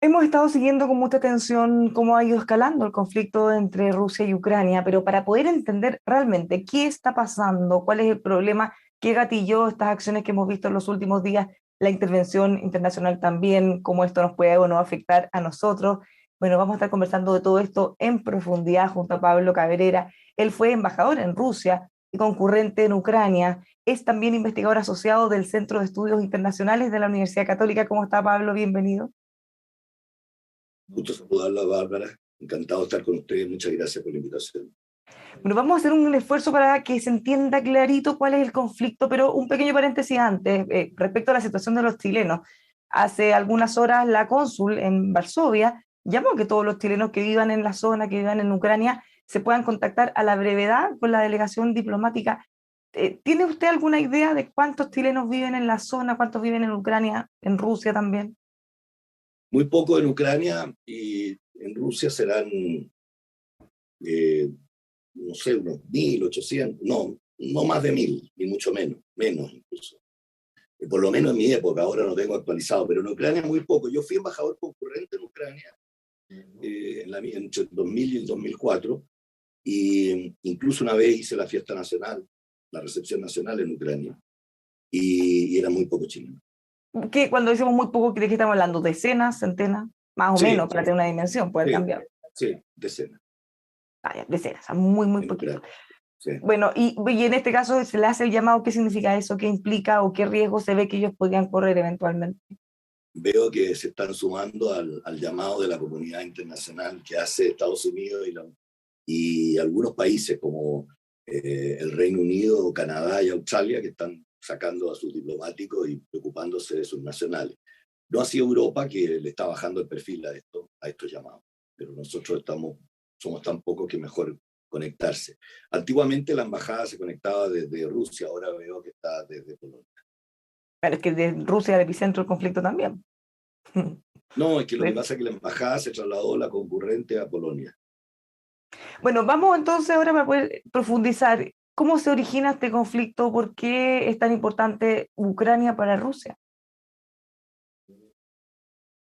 Hemos estado siguiendo con mucha atención cómo ha ido escalando el conflicto entre Rusia y Ucrania, pero para poder entender realmente qué está pasando, cuál es el problema, qué gatilló estas acciones que hemos visto en los últimos días, la intervención internacional también, cómo esto nos puede o no afectar a nosotros. Bueno, vamos a estar conversando de todo esto en profundidad junto a Pablo Cabrera. Él fue embajador en Rusia y concurrente en Ucrania. Es también investigador asociado del Centro de Estudios Internacionales de la Universidad Católica. ¿Cómo está, Pablo? Bienvenido. Gusto saludarla, Bárbara. Encantado de estar con ustedes. Muchas gracias por la invitación. Bueno, vamos a hacer un esfuerzo para que se entienda clarito cuál es el conflicto, pero un pequeño paréntesis antes, respecto a la situación de los chilenos. Hace algunas horas la cónsul en Varsovia llamó a que todos los chilenos que vivan en la zona, que vivan en Ucrania, se puedan contactar a la brevedad con la delegación diplomática. ¿Tiene usted alguna idea de cuántos chilenos viven en la zona, cuántos viven en Ucrania, en Rusia también? Muy poco en Ucrania y en Rusia serán, eh, no sé, unos 1.800, no más de 1.000, ni mucho menos, menos incluso. Por lo menos en mi época, ahora no tengo actualizado, pero en Ucrania muy poco. Yo fui embajador concurrente en Ucrania entre el 2000 y el 2004, y incluso una vez hice la fiesta nacional, la recepción nacional en Ucrania, y era muy poco chileno. Que cuando decimos muy poco, ¿de qué estamos hablando? ¿Decenas, centenas? Más o Sí, menos, para tener una dimensión, poder sí, cambiar. sí, decenas Vaya, decenas, muy, muy en poquito. Ucrania. Sí. Bueno, y en este caso se le hace el llamado, ¿qué significa eso? ¿Qué implica o qué riesgo se ve que ellos podrían correr eventualmente? Veo que se están sumando al llamado de la comunidad internacional que hace Estados Unidos y algunos países como el Reino Unido, Canadá y Australia, que están sacando a sus diplomáticos y preocupándose de sus nacionales. No así Europa, que le está bajando el perfil a estos llamados, pero nosotros somos tan pocos que mejor conectarse. Antiguamente la embajada se conectaba desde Rusia, ahora veo que está desde Polonia. Pero es que de Rusia el epicentro del conflicto también. No, es que lo que pasa es que la embajada se trasladó la concurrente a Polonia. Bueno, vamos entonces ahora para poder profundizar. ¿Cómo se origina este conflicto? ¿Por qué es tan importante Ucrania para Rusia?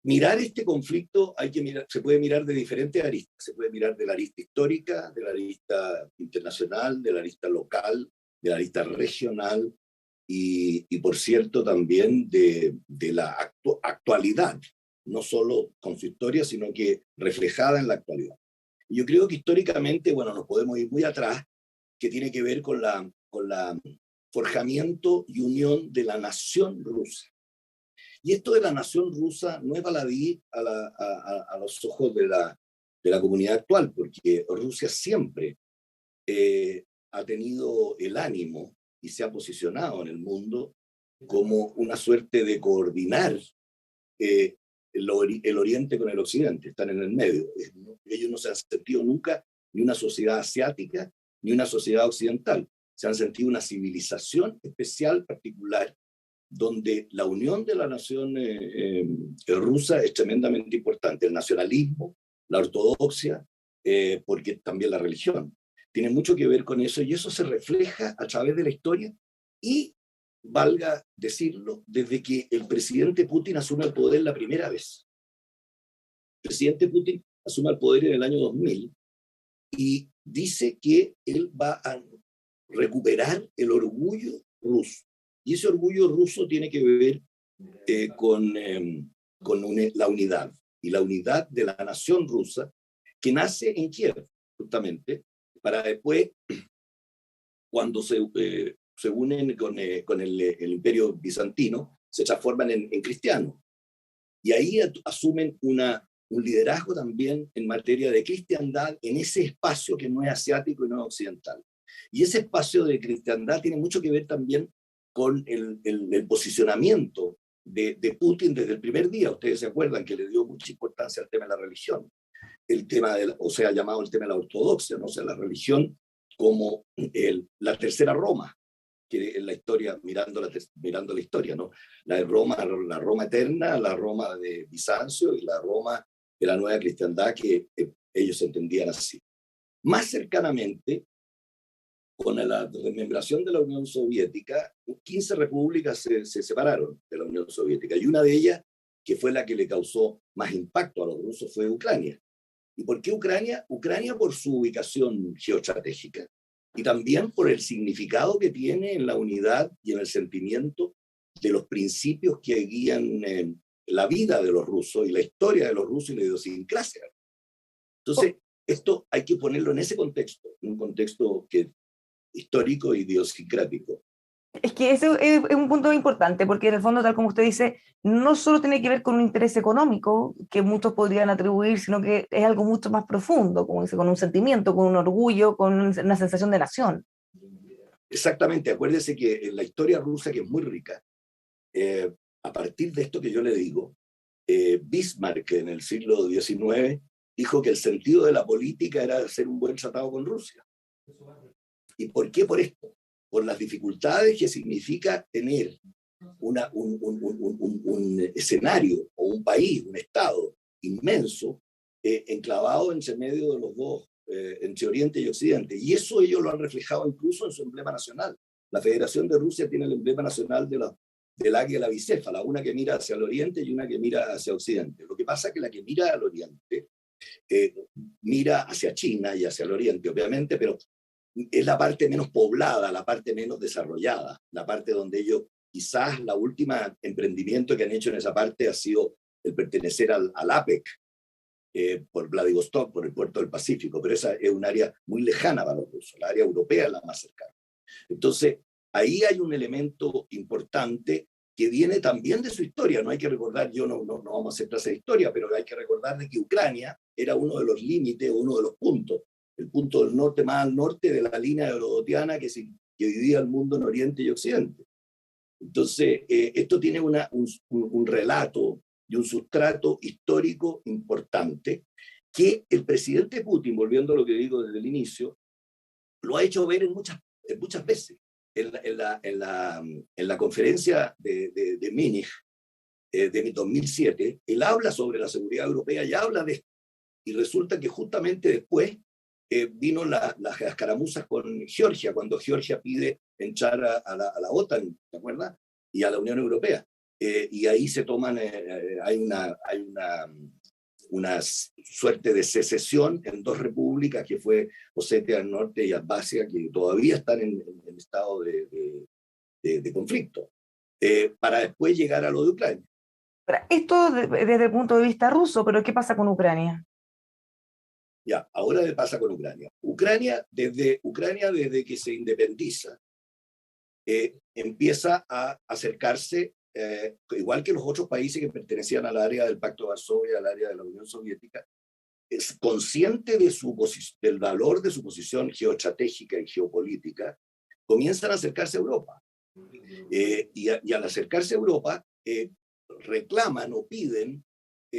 Mirar este conflicto se puede mirar de diferentes aristas. Se puede mirar de la arista histórica, de la arista internacional, de la arista local, de la arista regional y por cierto, también de la actualidad, no solo con su historia, sino que reflejada en la actualidad. Y yo creo que históricamente, bueno, nos podemos ir muy atrás, que tiene que ver con la forjamiento y unión de la nación rusa. Y esto de la nación rusa no es baladí a los ojos de la comunidad actual, porque Rusia siempre ha tenido el ánimo y se ha posicionado en el mundo como una suerte de coordinar eh, el Oriente con el Occidente, están en el medio. Ellos no se han sentido nunca ni una sociedad asiática ni una sociedad occidental. Se han sentido una civilización especial, particular, donde la unión de la nación rusa es tremendamente importante. El nacionalismo, la ortodoxia, porque también la religión. Tiene mucho que ver con eso y eso se refleja a través de la historia y, valga decirlo, desde que el presidente Putin asume el poder la primera vez. El presidente Putin asume el poder en el año 2000 y dice que él va a recuperar el orgullo ruso. Y ese orgullo ruso tiene que ver con la unidad, y la unidad de la nación rusa, que nace en Kiev, justamente, para después, cuando se unen con el imperio bizantino, se transforman en cristianos. Y ahí asumen un liderazgo también en materia de cristiandad en ese espacio que no es asiático y no es occidental. Y ese espacio de cristiandad tiene mucho que ver también con el posicionamiento de Putin desde el primer día. Ustedes se acuerdan que le dio mucha importancia al tema de la religión, el tema o sea, llamado el tema de la ortodoxia, ¿no? O sea, la religión como la tercera Roma, que en la historia, mirando la historia, ¿no? La Roma eterna, la Roma de Bizancio y la Roma de la nueva cristiandad, que ellos entendían así. Más cercanamente, con la desmembración de la Unión Soviética, 15 repúblicas se separaron de la Unión Soviética, y una de ellas, que fue la que le causó más impacto a los rusos, fue Ucrania. ¿Y por qué Ucrania? Ucrania por su ubicación geoestratégica y también por el significado que tiene en la unidad y en el sentimiento de los principios que guían la vida de los rusos y la historia de los rusos y la idiosincrasia. Entonces, esto hay que ponerlo en ese contexto, en un contexto que histórico e idiosincrático. Es que ese es un punto importante, porque en el fondo, tal como usted dice, no solo tiene que ver con un interés económico, que muchos podrían atribuir, sino que es algo mucho más profundo, como dice, con un sentimiento, con un orgullo, con una sensación de nación. Exactamente, acuérdese que en la historia rusa, que es muy rica, a partir de esto que yo le digo, Bismarck en el siglo XIX dijo que el sentido de la política era hacer un buen tratado con Rusia. ¿Y por qué? Por esto, por las dificultades que significa tener un escenario o un país, un estado inmenso, enclavado entre medio de los dos, entre Oriente y Occidente. Y eso ellos lo han reflejado incluso en su emblema nacional. La Federación de Rusia tiene el emblema nacional del águila y la bicéfala, una que mira hacia el oriente y una que mira hacia occidente. Lo que pasa es que la que mira al oriente mira hacia China y hacia el oriente, obviamente, pero es la parte menos poblada, la parte menos desarrollada, la parte donde ellos, quizás la última emprendimiento que han hecho en esa parte ha sido el pertenecer al APEC, por Vladivostok, por el puerto del Pacífico, pero esa es un área muy lejana para los rusos, la área europea es la más cercana. Entonces, ahí hay un elemento importante que viene también de su historia. No hay que recordar, yo no vamos a hacer clase de historia, pero hay que recordar de que Ucrania era uno de los límites, uno de los puntos, el punto del norte más al norte de la línea eurodotiana que dividía el mundo en Oriente y Occidente. Entonces, esto tiene un relato y un sustrato histórico importante que el presidente Putin, volviendo a lo que digo desde el inicio, lo ha hecho ver en muchas veces. En la conferencia de Múnich de 2007, él habla sobre la seguridad europea y habla de esto. Y resulta que justamente después vino las escaramuzas con Georgia, cuando Georgia pide entrar a la OTAN, ¿te acuerdas? Y a la Unión Europea. Y ahí se toman, hay una suerte de secesión en dos repúblicas, que fue Osetia del Norte y Abjasia, que todavía están en estado de conflicto, para después llegar a lo de Ucrania. Esto desde el punto de vista ruso, pero ¿qué pasa con Ucrania? Ya, ahora le pasa con Ucrania. Ucrania, desde que se independiza, empieza a acercarse, igual que los otros países que pertenecían al área del Pacto de Varsovia, al área de la Unión Soviética, es consciente del valor de su posición geoestratégica y geopolítica, comienzan a acercarse a Europa. Y al acercarse a Europa, reclaman o piden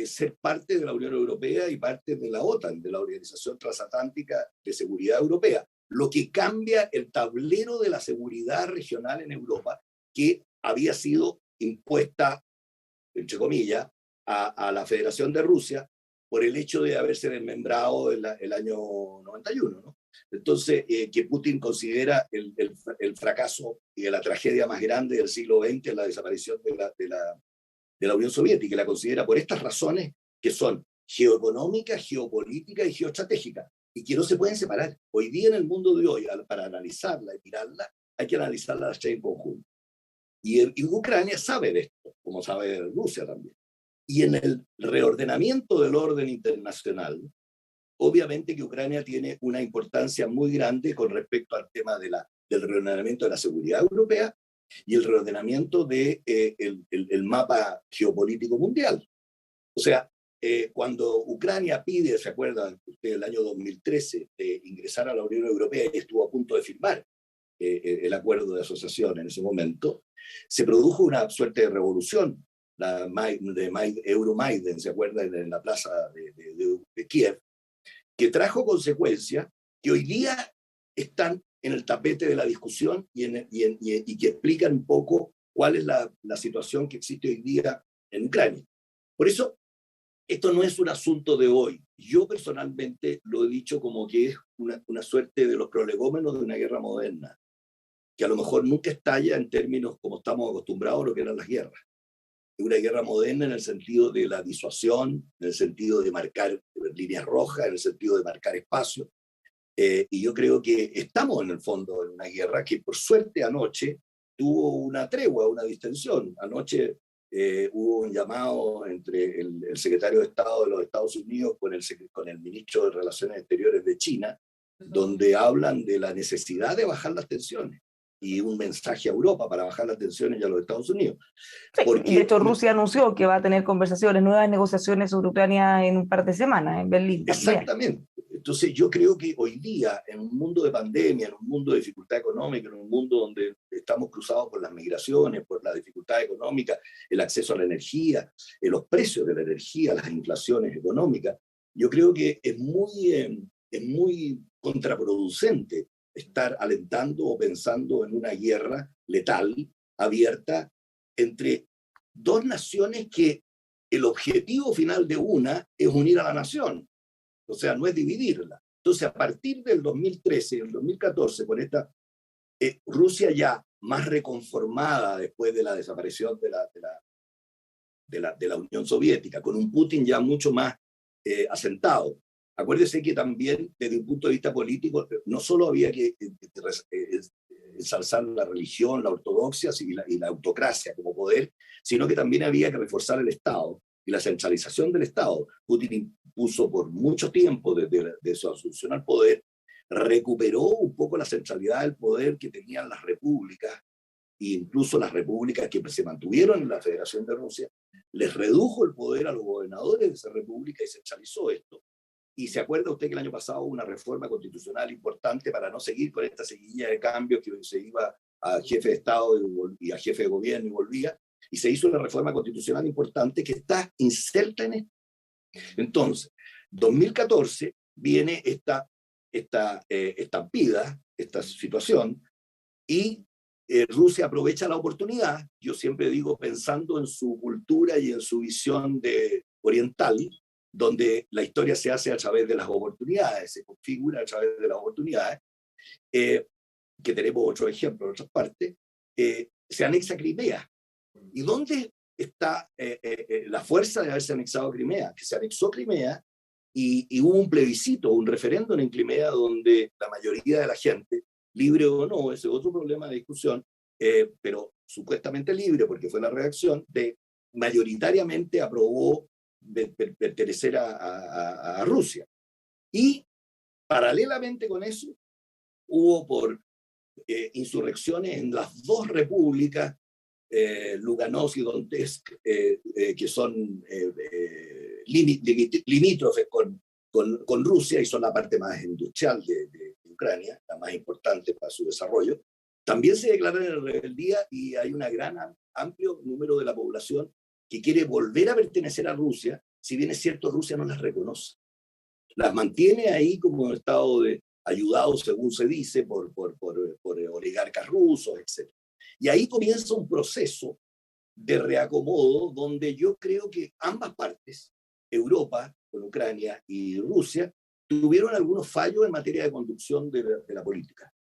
ser parte de la Unión Europea y parte de la OTAN, de la Organización Transatlántica de Seguridad Europea, lo que cambia el tablero de la seguridad regional en Europa, que había sido impuesta, entre comillas, a la Federación de Rusia por el hecho de haberse desmembrado el año 91, ¿no? Entonces, que Putin considera el fracaso y la tragedia más grande del siglo XX, la desaparición de la Unión Soviética, y la considera por estas razones que son geoeconómicas, geopolíticas y geoestratégicas, y que no se pueden separar. Hoy día en el mundo de hoy, para analizarla y mirarla, hay que analizarla las tres en conjunto. Y Ucrania sabe de esto, como sabe Rusia también. Y en el reordenamiento del orden internacional, obviamente que Ucrania tiene una importancia muy grande con respecto al tema del reordenamiento de la seguridad europea y el reordenamiento del el mapa geopolítico mundial. O sea, cuando Ucrania pide, ¿se acuerdan usted, el año 2013, de ingresar a la Unión Europea y estuvo a punto de firmar el acuerdo de asociación en ese momento, se produjo una suerte de revolución, Euromaidan, ¿se acuerdan? En la plaza de Kiev, que trajo consecuencias que hoy día están en el tapete de la discusión y que explican un poco cuál es la situación que existe hoy día en Ucrania. Por eso, esto no es un asunto de hoy. Yo personalmente lo he dicho como que es una suerte de los prolegómenos de una guerra moderna, que a lo mejor nunca estalla en términos como estamos acostumbrados a lo que eran las guerras. Es una guerra moderna en el sentido de la disuasión, en el sentido de marcar líneas rojas, en el sentido de marcar espacios. Y yo creo que estamos en el fondo en una guerra que por suerte anoche tuvo una tregua, una distensión. Anoche hubo un llamado entre el secretario de Estado de los Estados Unidos con el ministro de Relaciones Exteriores de China, donde hablan de la necesidad de bajar las tensiones y un mensaje a Europa para bajar las tensiones y a los Estados Unidos. Sí, y de Porque hecho Rusia anunció que va a tener conversaciones, nuevas negociaciones sobre Ucrania en un par de semanas, en Berlín también. exactamente. Entonces yo creo que hoy día, en un mundo de pandemia, en un mundo de dificultad económica, en un mundo donde estamos cruzados por las migraciones, por la dificultad económica, el acceso a la energía, los precios de la energía, las inflaciones económicas, yo creo que es muy contraproducente estar alentando o pensando en una guerra letal, abierta, entre dos naciones que el objetivo final de una es unir a la nación, o sea, no es dividirla. Entonces, a partir del 2013 y el 2014, con esta Rusia ya más reconformada después de la desaparición de la Unión Soviética, con un Putin ya mucho más asentado. Acuérdese que también, desde un punto de vista político, no solo había que ensalzar la religión, la ortodoxia y la autocracia como poder, sino que también había que reforzar el Estado y la centralización del Estado. Putin impuso por mucho tiempo, desde su asunción al poder, recuperó un poco la centralidad del poder que tenían las repúblicas, e incluso las repúblicas que se mantuvieron en la Federación de Rusia, les redujo el poder a los gobernadores de esa república y centralizó esto. Y se acuerda usted que el año pasado hubo una reforma constitucional importante para no seguir con esta seguidilla de cambios que se iba a jefe de Estado y a jefe de gobierno y volvía, y se hizo una reforma constitucional importante que está inserta en esto. Entonces, 2014 viene esta estampida, esta situación, y Rusia aprovecha la oportunidad, yo siempre digo pensando en su cultura y en su visión oriental, donde la historia se hace a través de las oportunidades, se configura a través de las oportunidades, que tenemos otro ejemplo en otras partes, se anexa Crimea. ¿Y dónde está la fuerza de haberse anexado Crimea? Que se anexó Crimea y hubo un plebiscito, un referéndum en Crimea donde la mayoría de la gente, libre o no, ese es otro problema de discusión, pero supuestamente libre porque fue la reacción, mayoritariamente aprobó pertenecer a Rusia. Y paralelamente con eso, hubo por insurrecciones en las dos repúblicas, Lugansk y Donetsk, que son limítrofes con Rusia y son la parte más industrial de Ucrania, la más importante para su desarrollo. También se declaran en rebeldía y hay un amplio número de la población que quiere volver a pertenecer a Rusia, si bien es cierto, Rusia no las reconoce. Las mantiene ahí como estado de ayudados, según se dice, por oligarcas rusos, etc. Y ahí comienza un proceso de reacomodo donde yo creo que ambas partes, Europa con Ucrania y Rusia, tuvieron algunos fallos en materia de conducción de la política.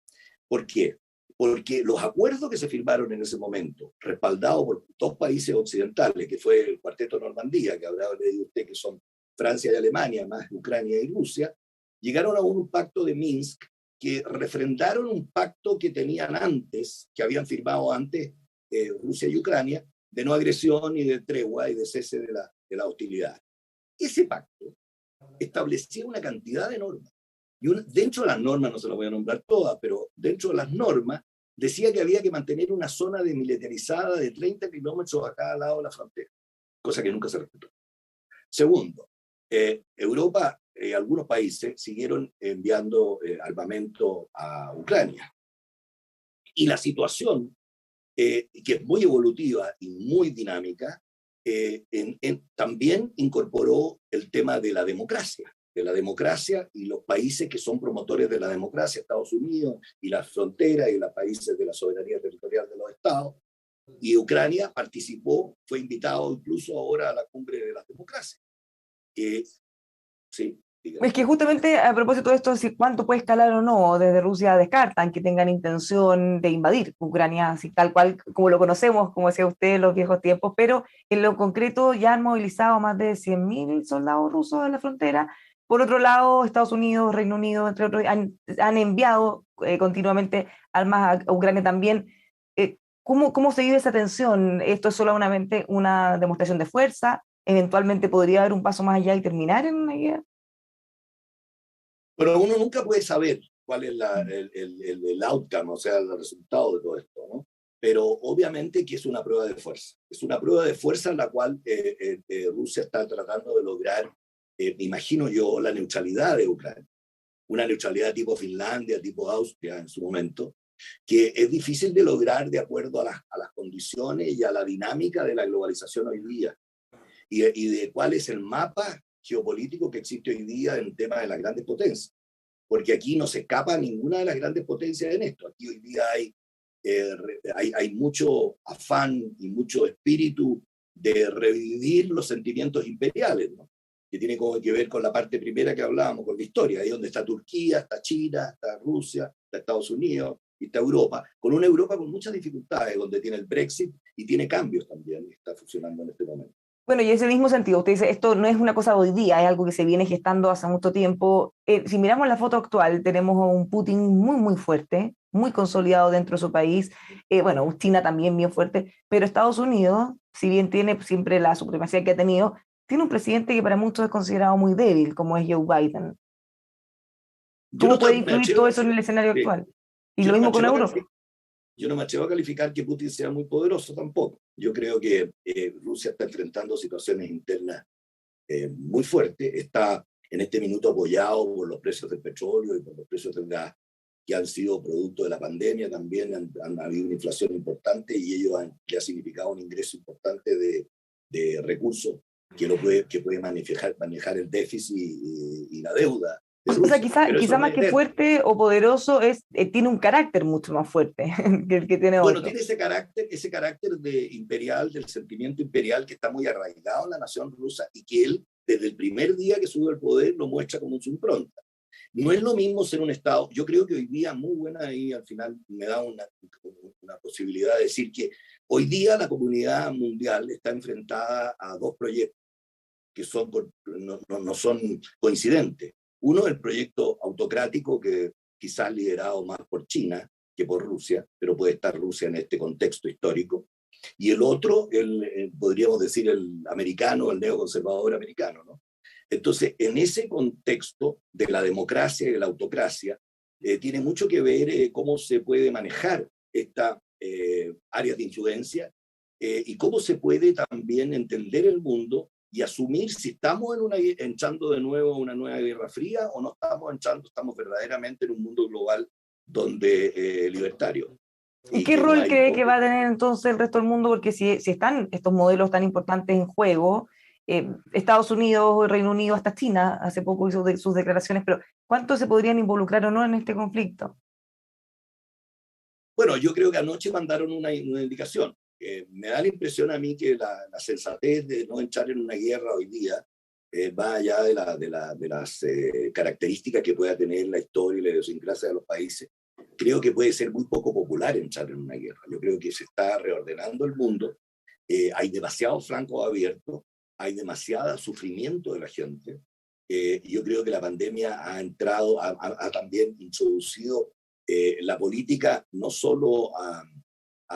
¿Por qué? Porque los acuerdos que se firmaron en ese momento, respaldados por dos países occidentales, que fue el Cuarteto Normandía, que habrá leído usted que son Francia y Alemania, más Ucrania y Rusia, llegaron a un pacto de Minsk que refrendaron un pacto que tenían antes, que habían firmado antes Rusia y Ucrania, de no agresión y de tregua y de cese de la hostilidad. Ese pacto establecía una cantidad de normas. Y dentro de las normas, no se las voy a nombrar todas, pero dentro de las normas decía que había que mantener una zona demilitarizada de 30 kilómetros a cada lado de la frontera, cosa que nunca se respetó. Segundo, Europa, algunos países siguieron enviando armamento a Ucrania. Y la situación, que es muy evolutiva y muy dinámica, también incorporó el tema de la democracia y los países que son promotores de la democracia, Estados Unidos y las fronteras y los países de la soberanía territorial de los estados. Y Ucrania participó, fue invitado incluso ahora a la cumbre de las democracias. Sí, Es dígame. que justamente a propósito de esto, si cuánto puede escalar o no, desde Rusia descartan que tengan intención de invadir Ucrania, así tal cual como lo conocemos, como decía usted, en los viejos tiempos, pero en lo concreto ya han movilizado más de 100.000 soldados rusos en la frontera. Por otro lado, Estados Unidos, Reino Unido, entre otros, han enviado continuamente armas a Ucrania también. ¿Cómo se vive esa tensión? ¿Esto es solamente una demostración de fuerza? ¿Eventualmente podría haber un paso más allá y terminar en una guerra? Pero uno nunca puede saber cuál es el outcome, o sea, el resultado de todo esto, ¿no? Pero obviamente que es una prueba de fuerza. Es una prueba de fuerza en la cual Rusia está tratando de lograr, imagino yo, la neutralidad de Ucrania. Una neutralidad tipo Finlandia, tipo Austria en su momento, que es difícil de lograr de acuerdo a las condiciones y a la dinámica de la globalización hoy día y de cuál es el mapa geopolítico que existe hoy día en tema de las grandes potencias. Porque aquí no se escapa ninguna de las grandes potencias en esto. Aquí hoy día hay mucho afán y mucho espíritu de revivir los sentimientos imperiales, ¿no? Que tiene como que ver con la parte primera que hablábamos, con la historia, ahí donde está Turquía, está China, está Rusia, está Estados Unidos y está Europa, con una Europa con muchas dificultades, donde tiene el Brexit y tiene cambios también, que está funcionando en este momento. Bueno, y ese mismo sentido, usted dice, esto no es una cosa de hoy día, es algo que se viene gestando hace mucho tiempo. Si miramos la foto actual, tenemos a un Putin muy, muy fuerte, muy consolidado dentro de su país. Bueno, China también bien fuerte, pero Estados Unidos, si bien tiene siempre la supremacía que ha tenido, tiene un presidente que para muchos es considerado muy débil, como es Joe Biden. Yo ¿Cómo no puede me influir atrevo todo a eso en decir, el escenario sí, actual? Y yo lo no me mismo con atrevo a Europa. calificar, yo no me atrevo a calificar que Putin sea muy poderoso tampoco. Yo creo que Rusia está enfrentando situaciones internas muy fuertes, está en este minuto apoyado por los precios del petróleo y por los precios del gas, que han sido producto de la pandemia también, han habido una inflación importante y ello le ha significado un ingreso importante de recursos que puede manejar el déficit y la deuda de O sea, Rusia. Pero eso quizá no más es que eterno. fuerte o poderoso, tiene un carácter mucho más fuerte que el que tiene Bueno, otro. tiene ese carácter de imperial, del sentimiento imperial que está muy arraigado en la nación rusa y que él, desde el primer día que sube al poder, lo muestra como su impronta. No es lo mismo ser un Estado, yo creo que hoy día, muy buena, y al final me da una posibilidad de decir que hoy día la comunidad mundial está enfrentada a dos proyectos que no son coincidentes. Uno, el proyecto autocrático que quizás liderado más por China que por Rusia, pero puede estar Rusia en este contexto histórico. Y el otro, podríamos decir, el americano, el neoconservador americano, ¿no? Entonces, en ese contexto de la democracia y de la autocracia, tiene mucho que ver cómo se puede manejar esta áreas de influencia y cómo se puede también entender el mundo y asumir si estamos entrando de nuevo a una nueva guerra fría o no estamos entrando, estamos verdaderamente en un mundo global donde libertario ¿Y y qué que no rol hay cree que va doble. a tener entonces el resto del mundo? Porque si están estos modelos tan importantes en juego, Estados Unidos, Reino Unido, hasta China, hace poco hizo sus declaraciones, pero ¿cuánto se podrían involucrar o no en este conflicto? Bueno, yo creo que anoche mandaron una indicación. Me da la impresión a mí que la sensatez de no entrar en una guerra hoy día va allá de las características que pueda tener la historia y la idiosincrasia de los países. Creo que puede ser muy poco popular entrar en una guerra. Yo creo que se está reordenando el mundo. Hay demasiados flancos abiertos, hay demasiado sufrimiento de la gente. Yo creo que la pandemia ha entrado, ha también introducido la política no solo a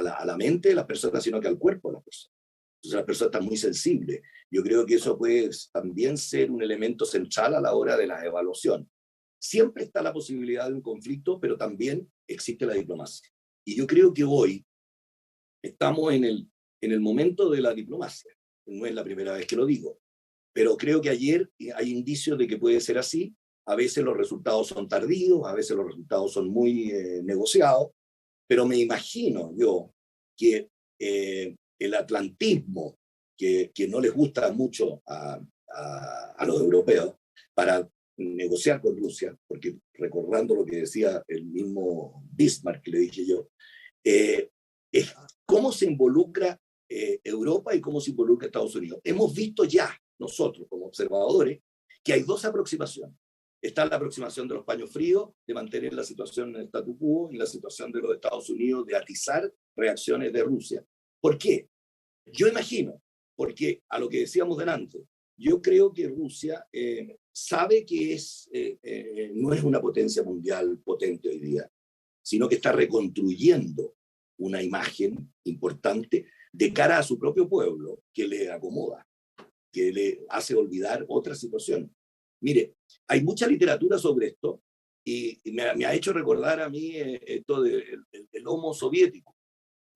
la mente de las personas, sino que al cuerpo de las personas. Entonces las personas están muy sensibles. Yo creo que eso puede también ser un elemento central a la hora de la evaluación. Siempre está la posibilidad de un conflicto, pero también existe la diplomacia. Y yo creo que hoy estamos en el momento de la diplomacia. No es la primera vez que lo digo, pero creo que ayer hay indicios de que puede ser así. A veces los resultados son tardíos, a veces los resultados son muy negociados, pero me imagino yo que el atlantismo, que no les gusta mucho a los europeos, para negociar con Rusia, porque recordando lo que decía el mismo Bismarck, que le dije yo, es cómo se involucra Europa y cómo se involucra Estados Unidos. Hemos visto ya nosotros como observadores, que hay dos aproximaciones. Está la aproximación de los paños fríos, de mantener la situación en el statu quo, y la situación de los Estados Unidos de atizar reacciones de Rusia. ¿Por qué? Yo imagino, porque a lo que decíamos delante, yo creo que Rusia sabe que no es una potencia mundial potente hoy día, sino que está reconstruyendo una imagen importante de cara a su propio pueblo, que le acomoda, que le hace olvidar otra situación. Mire, hay mucha literatura sobre esto y me ha hecho recordar a mí esto del homo soviético.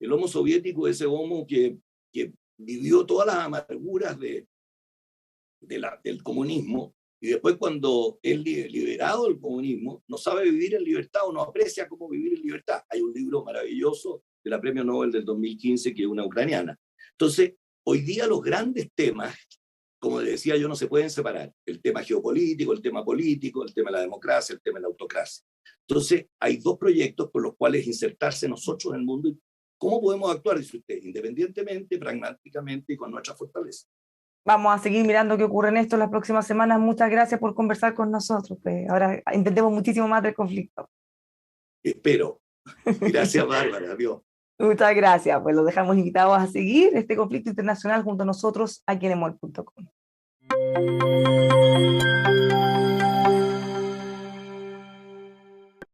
El homo soviético, ese homo que vivió todas las amarguras del comunismo, y después cuando es liberado del comunismo, no sabe vivir en libertad o no aprecia cómo vivir en libertad. Hay un libro maravilloso de la Premio Nobel del 2015 que es una ucraniana. Entonces, hoy día los grandes temas, como decía yo, no se pueden separar. El tema geopolítico, el tema político, el tema de la democracia, el tema de la autocracia. Entonces, hay dos proyectos por los cuales insertarse nosotros en el mundo. ¿Cómo podemos actuar, dice usted? Independientemente, pragmáticamente y con nuestra fortaleza. Vamos a seguir mirando qué ocurre en esto las próximas semanas. Muchas gracias por conversar con nosotros. Pues ahora entendemos muchísimo más del conflicto. Espero. Gracias, Bárbara. Adiós. Muchas gracias. Pues los dejamos invitados a seguir este conflicto internacional junto a nosotros aquí en emol.com.